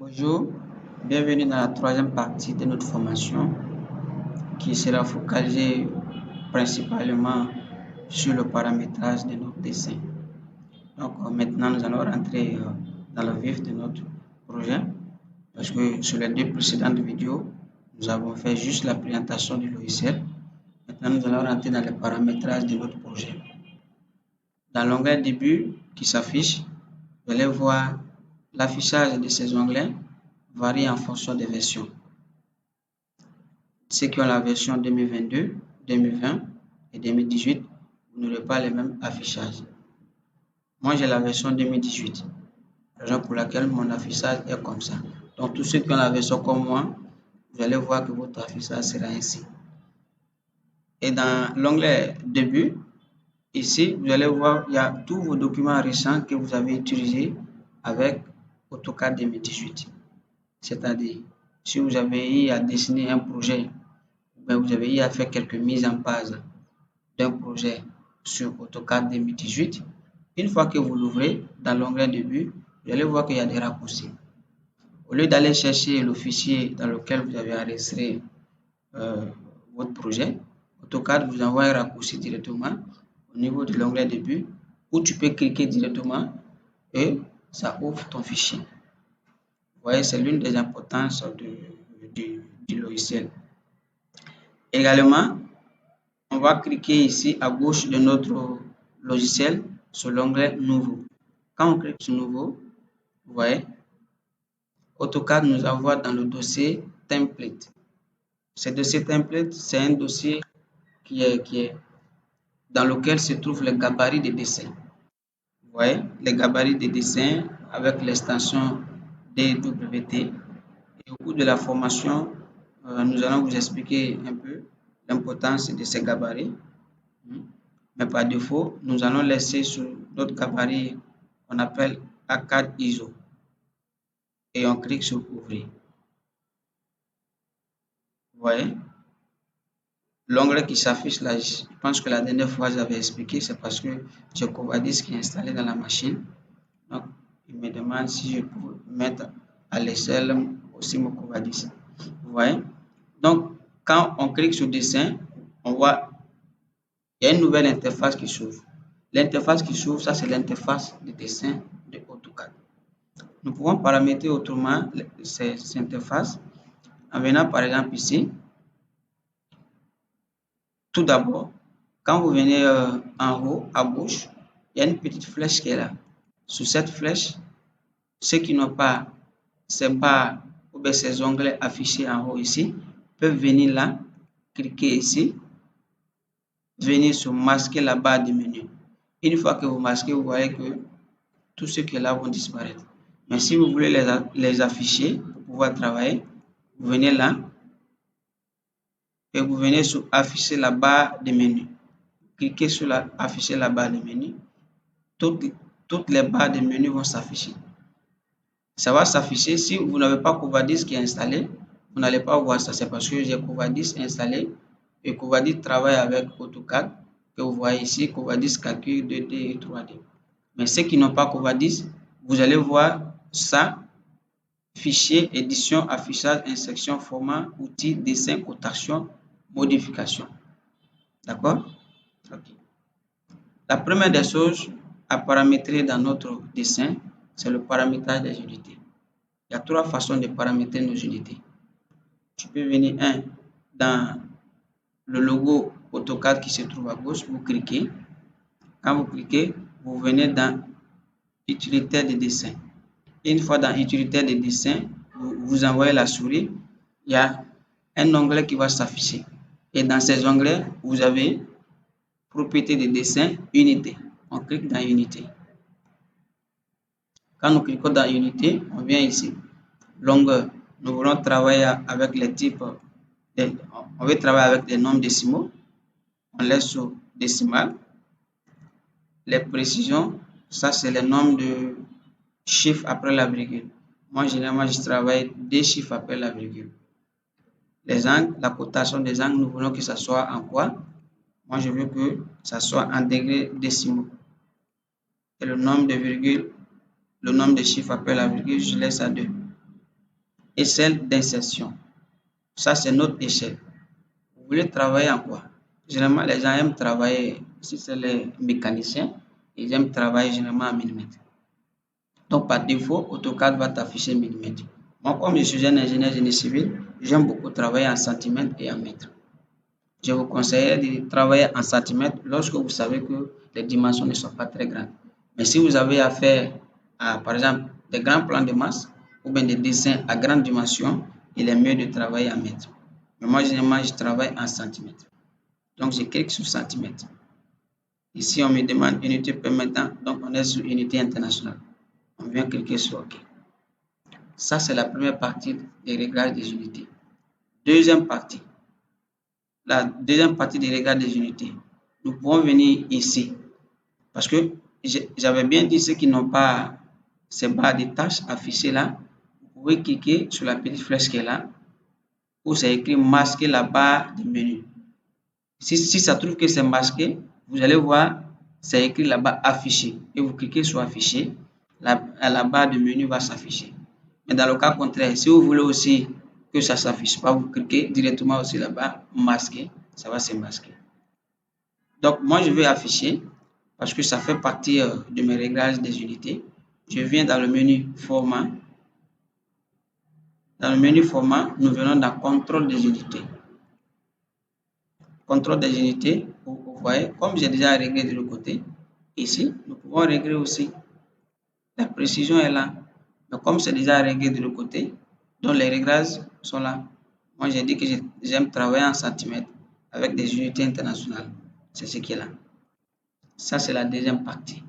Bonjour, bienvenue dans la troisième partie de notre formation qui sera focalisée principalement sur le paramétrage de notre dessin. Donc maintenant nous allons rentrer dans le vif de notre projet parce que sur les deux précédentes vidéos, nous avons fait juste la présentation du logiciel. Maintenant nous allons rentrer dans le paramétrage de notre projet. Dans l'onglet début qui s'affiche, vous allez voir l'affichage de ces onglets varie en fonction des versions. Ceux qui ont la version 2022, 2020 et 2018, vous n'aurez pas les mêmes affichages. Moi, j'ai la version 2018, raison pour laquelle mon affichage est comme ça. Donc, tous ceux qui ont la version comme moi, vous allez voir que votre affichage sera ainsi. Et dans l'onglet début, ici, vous allez voir, il y a tous vos documents récents que vous avez utilisés avec AutoCAD 2018. C'est-à-dire, si vous avez eu à dessiner un projet, vous avez eu à faire quelques mises en page d'un projet sur AutoCAD 2018. Une fois que vous l'ouvrez dans l'onglet début, vous allez voir qu'il y a des raccourcis. Au lieu d'aller chercher le fichier dans lequel vous avez enregistré votre projet, AutoCAD vous envoie un raccourci directement au niveau de l'onglet début où tu peux cliquer directement et ça ouvre ton fichier. Vous voyez, c'est l'une des importances du logiciel. Également, on va cliquer ici à gauche de notre logiciel sur l'onglet Nouveau. Quand on clique sur Nouveau, vous voyez, AutoCAD nous envoie dans le dossier Template. Ce dossier Template, c'est un dossier qui est dans lequel se trouvent les gabarits de dessin. Vous voyez, les gabarits de dessin avec l'extension DWT. Et au cours de la formation, nous allons vous expliquer un peu l'importance de ces gabarits. Mais par défaut, nous allons laisser sur notre gabarit qu'on appelle A4 ISO. Et on clique sur Ouvrir. Vous voyez, l'onglet qui s'affiche là, je pense que la dernière fois j'avais expliqué, c'est parce que j'ai Covadis qui est installé dans la machine. Donc, il me demande si je peux mettre à l'échelle aussi mon Covadis. Vous voyez, donc quand on clique sur Dessin, on voit il y a une nouvelle interface qui s'ouvre. L'interface qui s'ouvre, ça c'est l'interface de dessin de AutoCAD. Nous pouvons paramétrer autrement ces interfaces en venant par exemple ici. Tout d'abord, quand vous venez en haut à gauche, il y a une petite flèche qui est là. Sur cette flèche, ceux qui n'ont pas ces barres ou bien ces onglets affichés en haut ici peuvent venir là, cliquer ici, venir sur masquer la barre du menu. Une fois que vous masquez, vous voyez que tout ce qui est là vont disparaître. Mais si vous voulez les afficher pour pouvoir travailler, vous venez là et vous venez sur afficher la barre de menu. Cliquez sur afficher la barre de menu. Toutes les barres de menu vont s'afficher. Ça va s'afficher. Si vous n'avez pas Covadis qui est installé, vous n'allez pas voir ça. C'est parce que j'ai Covadis installé et Covadis travaille avec AutoCAD que vous voyez ici, Covadis calcul 2D et 3D. Mais ceux qui n'ont pas Covadis, vous allez voir ça, fichier, édition, affichage, insertion, format, outils, dessin, cotation, modification. D'accord? Okay. La première des choses à paramétrer dans notre dessin, c'est le paramétrage des unités. Il y a trois façons de paramétrer nos unités. Tu peux venir dans le logo AutoCAD qui se trouve à gauche, vous cliquez. Quand vous cliquez, vous venez dans utilitaire de dessin. Une fois dans utilitaire de dessin, vous envoyez la souris, il y a un onglet qui va s'afficher. Et dans ces onglets, vous avez propriété de dessin, unité. On clique dans unité. Quand nous cliquons dans unité, on vient ici. Longueur. Nous voulons travailler avec les types. On veut travailler avec des nombres décimaux. On laisse sur décimal. Les précisions, ça c'est le nombre de chiffres après la virgule. Moi, généralement, je travaille des chiffres après la virgule. Les angles, la cotation des angles, nous voulons que ça soit en quoi? Moi, je veux que ça soit en degrés décimaux. Et le nombre de virgules, le nombre de chiffres après la virgule, je laisse à 2. échelle d'insertion. Ça, c'est notre échelle. Vous voulez travailler en quoi? Généralement, les gens aiment travailler, si c'est les mécaniciens, ils aiment travailler généralement en millimètres. Donc, par défaut, AutoCAD va t'afficher millimètres. Moi, comme je suis un ingénieur génie civil, j'aime beaucoup travailler en centimètres et en mètres. Je vous conseillerais de travailler en centimètres lorsque vous savez que les dimensions ne sont pas très grandes. Mais si vous avez à faire, par exemple, des grands plans de masse ou bien des dessins à grande dimension, il est mieux de travailler en mètres. Mais moi, généralement, je travaille en centimètres. Donc, je clique sur centimètres. Ici, on me demande unité permettant, donc on est sur unité internationale. On vient cliquer sur OK. Ça, c'est la première partie des réglages des unités. Deuxième partie. La deuxième partie des réglages des unités. Nous pouvons venir ici. Parce que j'avais bien dit ceux qui n'ont pas ces barres de tâches affichées là, vous pouvez cliquer sur la petite flèche qui est là, où c'est écrit masquer la barre du menu. Si ça trouve que c'est masqué, vous allez voir, c'est écrit là-bas affiché. Et vous cliquez sur afficher, la barre de menu va s'afficher. Mais dans le cas contraire, si vous voulez aussi que ça ne s'affiche pas, vous cliquez directement aussi là-bas, masquer, ça va se masquer. Donc, moi, je vais afficher parce que ça fait partie de mes réglages des unités. Je viens dans le menu format. Dans le menu format, nous venons dans contrôle des unités. Contrôle des unités, vous voyez, comme j'ai déjà réglé de l'autre côté, ici, nous pouvons régler aussi. La précision est là. Mais comme c'est déjà réglé de l'autre côté, donc les réglages sont là. Moi, j'ai dit que j'aime travailler en centimètres avec des unités internationales. C'est ce qui est là. Ça, c'est la deuxième partie.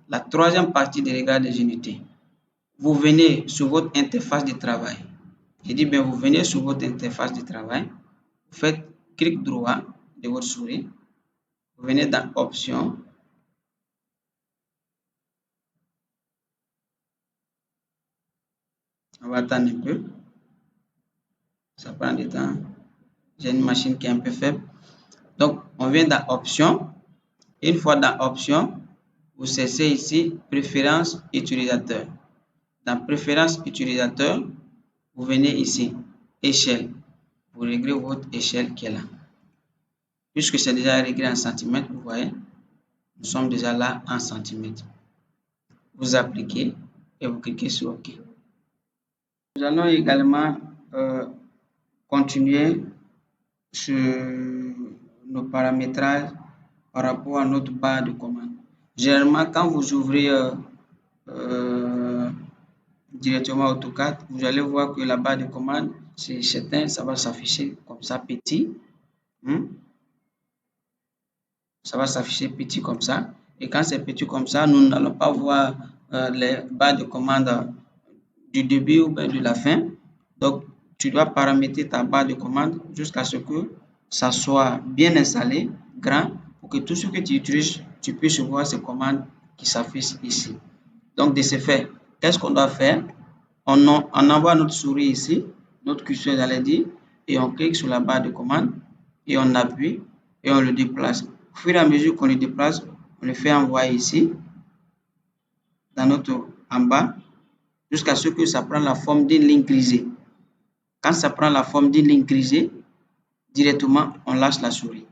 La troisième partie des réglages des unités. Vous venez sur votre interface de travail. J'ai dit bien, vous venez sur votre interface de travail. Vous faites clic droit de votre souris. Vous venez dans Options. On va attendre un peu. Ça prend du temps. J'ai une machine qui est un peu faible. Donc, on vient dans Options. Une fois dans Options, vous cherchez ici Préférences utilisateur. Dans Préférences utilisateur, vous venez ici Échelle. Vous réglez votre échelle qui est là. Puisque c'est déjà réglé en centimètres, vous voyez, nous sommes déjà là en centimètres. Vous appliquez et vous cliquez sur OK. Nous allons également continuer sur nos paramétrages par rapport à notre barre de commande. Généralement, quand vous ouvrez directement AutoCAD, vous allez voir que la barre de commande, c'est certain, ça va s'afficher comme ça petit. Ça va s'afficher petit comme ça. Et quand c'est petit comme ça, nous n'allons pas voir les barres de commande du début ou bien de la fin. Donc, tu dois paramétrer ta barre de commande jusqu'à ce que ça soit bien installé, grand, pour que tout ce que tu utilises, tu puisses voir ces commandes qui s'affichent ici. Donc, de ce fait, qu'est-ce qu'on doit faire? On envoie notre souris ici, notre curseur j'allais dire, et on clique sur la barre de commande, et on appuie, et on le déplace. Au fur et à mesure qu'on le déplace, on le fait envoyer ici, en bas, jusqu'à ce que ça prenne la forme d'une ligne grisée. Quand ça prend la forme d'une ligne grisée, directement, on lâche la souris.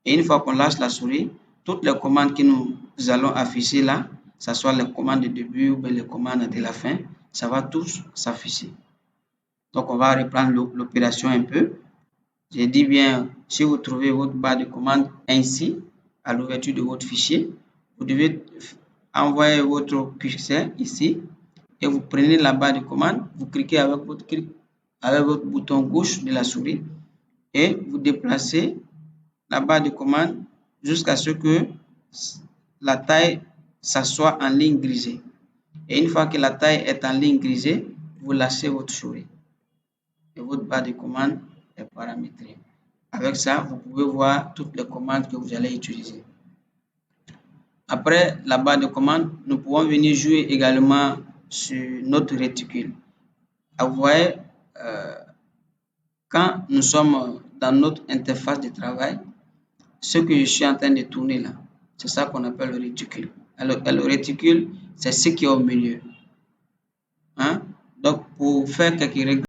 Et une fois qu'on lâche la souris, toutes les commandes que nous allons afficher là, que ce soit les commandes de début ou les commandes de la fin, ça va tous s'afficher. Donc, on va reprendre l'opération un peu. J'ai dit bien, si vous trouvez votre barre de commande ainsi, à l'ouverture de votre fichier, vous devez envoyer votre curseur ici et vous prenez la barre de commande, vous cliquez avec votre bouton gauche de la souris et vous déplacez la barre de commande jusqu'à ce que la taille s'assoie en ligne grisée. Et une fois que la taille est en ligne grisée, vous lâchez votre souris et votre barre de commande est paramétrée. Avec ça, vous pouvez voir toutes les commandes que vous allez utiliser. Après la barre de commande, nous pouvons venir jouer également sur notre réticule. Vous voyez, quand nous sommes dans notre interface de travail, ce que je suis en train de tourner là, c'est ça qu'on appelle le réticule. Alors, le réticule, c'est ce qui est au milieu. Donc, pour faire quelques réglages,